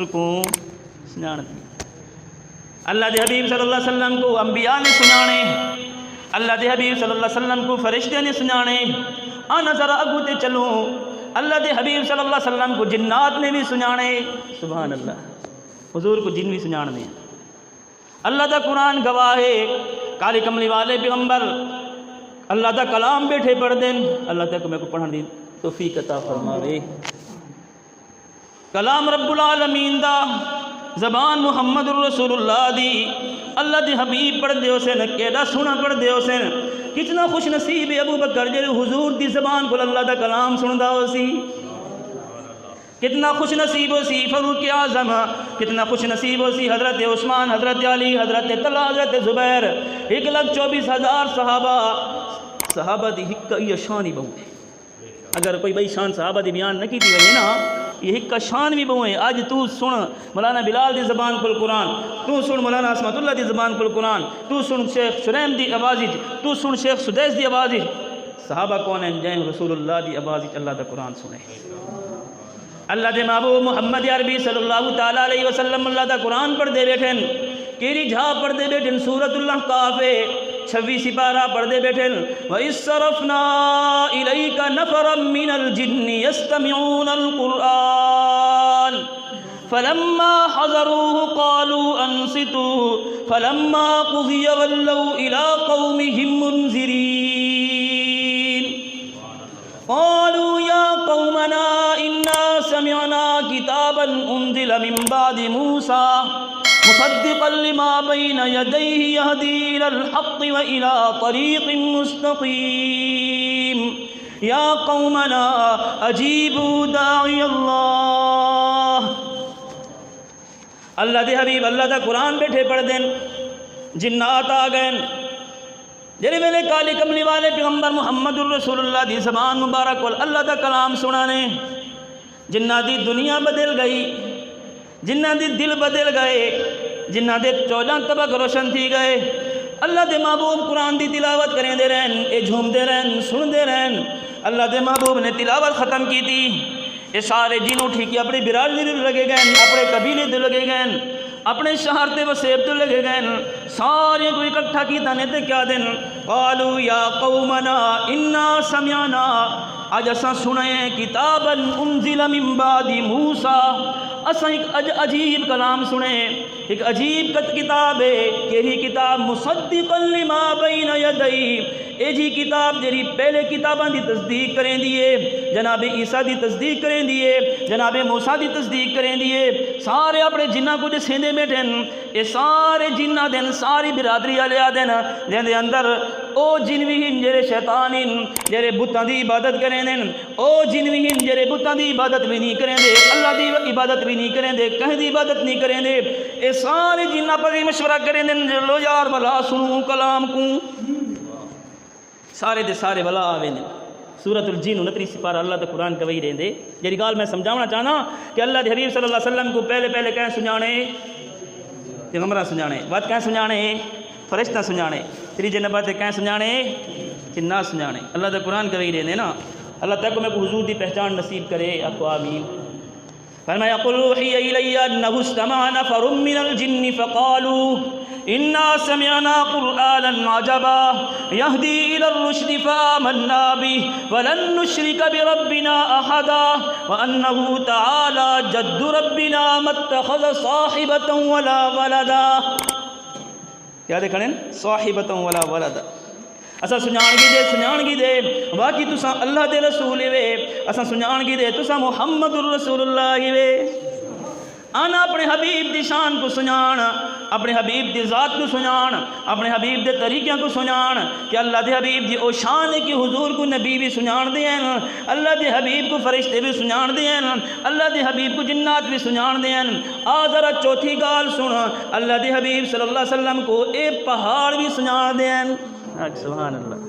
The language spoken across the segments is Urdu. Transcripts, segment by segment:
رسول کو سنان دی اللہ دے حبیب صلی اللہ علیہ وسلم کو انبیاء نے سنانے اللہ دے حبیب صلی اللہ علیہ وسلم کو فرشتے نے سنانے آنا ذرا اگو تے چلو اللہ دے حبیب صلی اللہ علیہ وسلم کو جنات نے بھی سنانے سبحان اللہ حضور کو جن بھی سنانے اللہ دا قرآن گواہ ہے کالی کملی والے پیغمبر اللہ دا کلام بیٹھے پڑھ دیں اللہ تک میں کو پڑھن دی توفیق عطا فرماوے کلام رب العالمین دا زبان محمد الرسول اللہ دی اللہ دے حبیب پڑھ دے حسین کیڑا سونا پڑھ دے حسین کتنا خوش نصیب ہے ابو بکر جڑے حضور دی زبان کو اللہ دا کلام سندا ہو سی کتنا خوش نصیب ہو سی فاروق اعظم کتنا خوش نصیب ہو سی حضرت عثمان حضرت علی حضرت طلحہ حضرت زبیر 1,24,000 صحابہ دی ہکا یہ شان ہی بہت ہے اگر کوئی بھائی شان صحابہ دی بیان نہ کی تھی وجہ نا یہ ہکا شان بھی بہت ہے آج تو سن مولانا بلال دی زبان کل قرآن تو سن مولانا عصمت اللہ دی زبان کل قرآن تو سن شیخ شریم دی آوازج تو سن شیخ سدیس دی آوازج صحابہ کون ہیں جائیں رسول اللہ دی آوازج اللہ دا قرآن سنے اللہ دے محبوب محمد عربی صلی اللہ تعالیٰ علیہ وسلم اللہ دا قرآن پڑھ دے بیٹھن کیری جھا پڑھ دے بیٹھن سورۃ الحقاف 26 سپارہ پڑھ دے بیٹھن وَإِذْ صَرَفْنَا إِلَيْكَ نَفَرًا مِّنَ الْجِنِّ يَسْتَمِعُونَ الْقُرْآنَ فَلَمَّا حَضَرُوهُ قَالُوا أَنصِتُوا فَلَمَّا قُضِيَ وَلَّوْا إِلَىٰ قَوْمِهِمْ مُنذِرِينَ قالوا يا قومنا إنا سمعنا كتابا أنزل من بعد موسى مصدقا لما بين يديه يهدي إلى الحق وإلى طريق مستقيم يا قومنا أجيبوا داعي الله اللہ دے حبیب اللہ دا قرآن بیٹھے پڑھ دیں جنات آ گئے جڑے ویلے کالی کملی والے پیغمبر محمد الرسول اللہ دی زبان مبارک وال اللہ دا کلام سنانے جنہ دی دنیا بدل گئی جنہ دی دل بدل گئے جنہ دے 14 طبق روشن تھی گئے اللہ دے محبوب قرآن دی تلاوت کریں دے رہن اے جھوم دے رہن سن دے رہن اللہ دے محبوب نے تلاوت ختم کی تھی اے سارے جن اٹھی کی اپنی برادری دل لگے گئے اپنے قبیلے دل لگے گئے اپنے شہر تے وسیب تو لگے گئے سارے کو اکٹھا کی تانے تے کیا دن قالوا یا قومنا انا سمعنا آج اساں سنائیں کتابا انزل من بعد موسیٰ اساں ایک عجیب کلام سنیں ایک عجیب کتاب ہے یہی کتاب مصدقا لما بین یدئی اے جی کتاب جری پہلے کتاباں دی تصدیق کریں دیئے جناب عیسیٰ دی تصدیق کریں دیئے جناب موسیٰ دی تصدیق کریں دیئے سارے اپنے جنہ کو جس ہندے بیٹھن اے سارے جنہ دن ساری برادری والے آدن جن دے اندر او جنوی ہن جرے شیطان ہن جرے بتاں دی عبادت کریں دن او جنوی ہن جرے بتاں دی عبادت بھی نہیں کریں دے اللہ دی عبادت بھی نہیں کریں دے کہیں دی عبادت نہیں کریں دے اے سارے جنہ پر مشورہ کریں دن لو یار بلا سنوں کلام کو سارے دے سارے بلا آوے نے سورۃ الجن 29 سپارہ اللہ دا قرآن کا وہی رہن دے جیری گال میں سمجھاونا چاہنا کہ اللہ دے حبیب صلی اللہ علیہ وسلم کو پہلے کہیں سنجانے پیغمبرہ سنجانے بات کہیں سنجانے فرشتہ سنجانے تیجے نمبر تے کہیں سنجانے جنات سنجانے اللہ دا قرآن کا وہی رہن دے نا اللہ تک میں کو حضور دی پہچان نصیب کرے آپ کو آمین فرمایا قل اوحی الی انہ استمع نفر من الجن فقالوا انا سمعنا قرآنا عجبا يهدي الى الرشد فآمنا به ولن نشرك بربنا احدا وانه تعالى جد ربنا ما اتخذ صاحبة ولا ولدا کیا دیکھیں صاحبة ولا ولدا اسا سنجان گی دے باقی تسا اللہ دے رسول وے اسا سنجان گی دے تسا محمد الرسول اللہ وے آنا اپنے حبیب دی شان کو سنجان اپنے حبیب دی ذات کو سنجان اپنے حبیب دے طریقیاں کو سنجان کہ اللہ دے حبیب دی او شان ہے کہ حضور کو نبی بھی سنجان دے ہیں اللہ دے حبیب کو فرشتے بھی سنجان دے ہیں اللہ دے حبیب کو جنات بھی سنجان دے ہیں ذرا چوتھی گال سن اللہ دے حبیب صلی اللہ علیہ وسلم کو اے پہاڑ بھی سنجان دے ہیں سبحان اللہ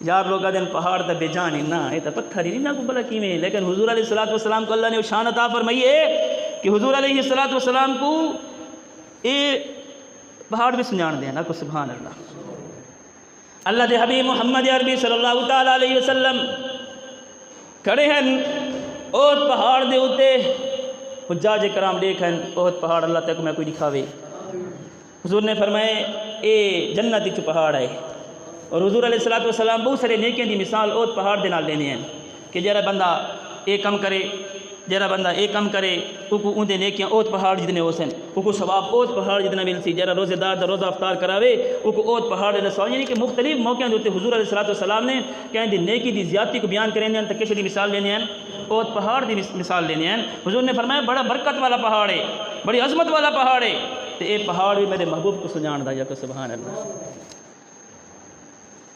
یار لوگ دن پہاڑ تا بے جانی نا یہ تا پتھر ہی نہ کو بلا کی میں لیکن حضور علیہ السلام کو اللہ نے شان عطا فرمائی ہے کہ حضور علیہ السلام کو اے پہاڑ بھی سنجان دے نا کو سبحان اللہ اللہ دے حبیب محمد عربی صلی اللہ تعالیٰ علیہ وسلم کھڑے ہیں اور پہاڑ دے ہوتے حجاج کرام دیکھن بہت پہاڑ اللہ تک میں کوئی دکھاوے. حضور نے فرمائے اے جنت وچ پہاڑ ہے. اور حضور علیہ الصلوۃ والسلام بہت سارے نیکیاں دی مثال اوت پہاڑ دے نال لینے ہیں کہ جڑا بندہ یہ کم کرے کو اندے نیکیاں اوت پہاڑ جتنے ہو سن کو ثواب اوت پہاڑ جتنا مل سی. جڑا روزے دار دا روزہ افطار کراوے کو اوت پہاڑ دے سوال. یعنی کہ مختلف موقعوں دے حضور علیہ الصلوۃ والسلام نے کہیں دی نیکی دی زیادتی کو بیان کریں ہیں. کس دی مثال لینے ہیں؟ اوت پہاڑ دی مثال لینے ہیں. حضور نے فرمایا بڑا برکت والا پہاڑ ہے, بڑی عظمت والا پہاڑ ہے, تو یہ پہاڑ بھی میرے محبوب کو سجان دا یا کہ سبحان اللہ.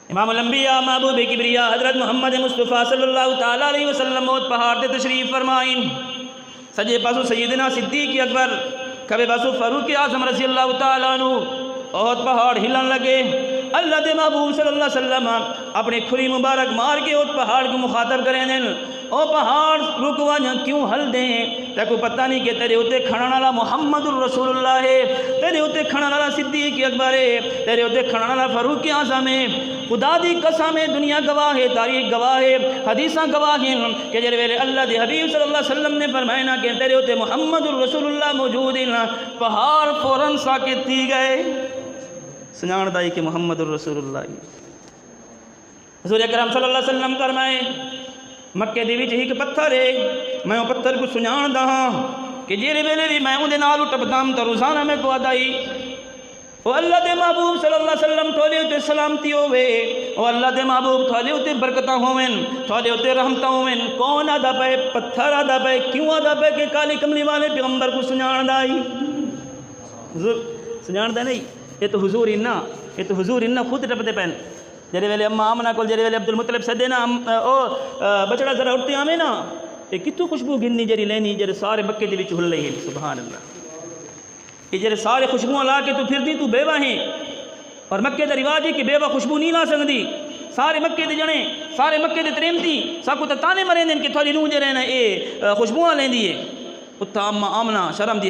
امام الانبیاء محبوب کبریا حضرت محمد مصطفیٰ صلی اللہ تعالیٰ علیہ وسلم اوت پہاڑ تے تشریف فرمائیں. سجے پاسو سیدنا صدیق اکبر, کبے پاسو فاروق اعظم رضی اللہ تعالیٰ عنہ. اوت پہاڑ ہلن لگے. اللہ دے محبوب صلی اللہ علیہ وسلم اپنے کھری مبارک مار کے اوت پہاڑ کو مخاطب کریں دیں, او پہاڑ رکواں کیوں ہل دیں؟ تیکو پتہ نہیں کہ تیرے ہوتے کھڑان والا محمد الرسول اللہ ہے, تیرے ہوتے کھڑان والا صدیق اکبر ہے, تیرے ہوتے کھڑان والا فاروق اعظم ہے. خدا دی قسم ہے, دنیا گواہ ہے, تاریخ گواہ ہے, حدیثاں گواہ ہیں کہ جڑے ویلے اللہ دے حبیب صلی اللہ علیہ وسلم نے فرمایا نا کہ تیرے ہوتے محمد الرسول اللہ موجود ہیں, پہاڑ فوراً ساکت تھی گئے. سنان دائی کہ محمد الرسول اللہ. حضور اکرم صلی اللہ علیہ وسلم فرمائے مکے دی وچ ایک پتھر ہے, میں وہ پتھر کو سنان دا کہ جیرے ویلے بھی میں اون دے نال ٹپدام تے روزانہ میں کو ادائی. او اللہ دے محبوب صلی اللہ علیہ وسلم تھوڑے اتے سلامتی ہوئے, او اللہ دے محبوب تھوڑے اتے برکتاں ہوئن, تھوڑے اتے رحمتاں ہوئن. کون آدھا پے؟ پتھر آدھا پے. کیوں آدھا پے؟ کہ کالی کملی والے پیغمبر کو سنان دائی. حضور سنان دا نہیں, یہ تو حضور انہا, یہ تو حضور انہا خود ٹپتے پہن. جڑے ویلے اماں آمنہ کول جڑے ویلے عبد المطلب سدے نا او بچڑا ذرا اٹھتے آمیں نا, یہ کتوں خوشبو گننی جڑی لینی جڑے سارے مکے دے وچ ہل رہی ہے. سبحان اللہ. یہ جڑے سارے خوشبوؤں لا کے تو پھر دی تو بیوہ ہیں, اور مکے دا رواج ہے کہ بیوہ خوشبو نہیں لا سکتی. سارے مکے دے جنے, سارے مکے دے تریمتی ساکو تے تانے مریں دیں کہ تھوڑی نوں جے رہنا اے خوشبوؤں لیندی ہے. اتھا اماں آمنہ شرم دی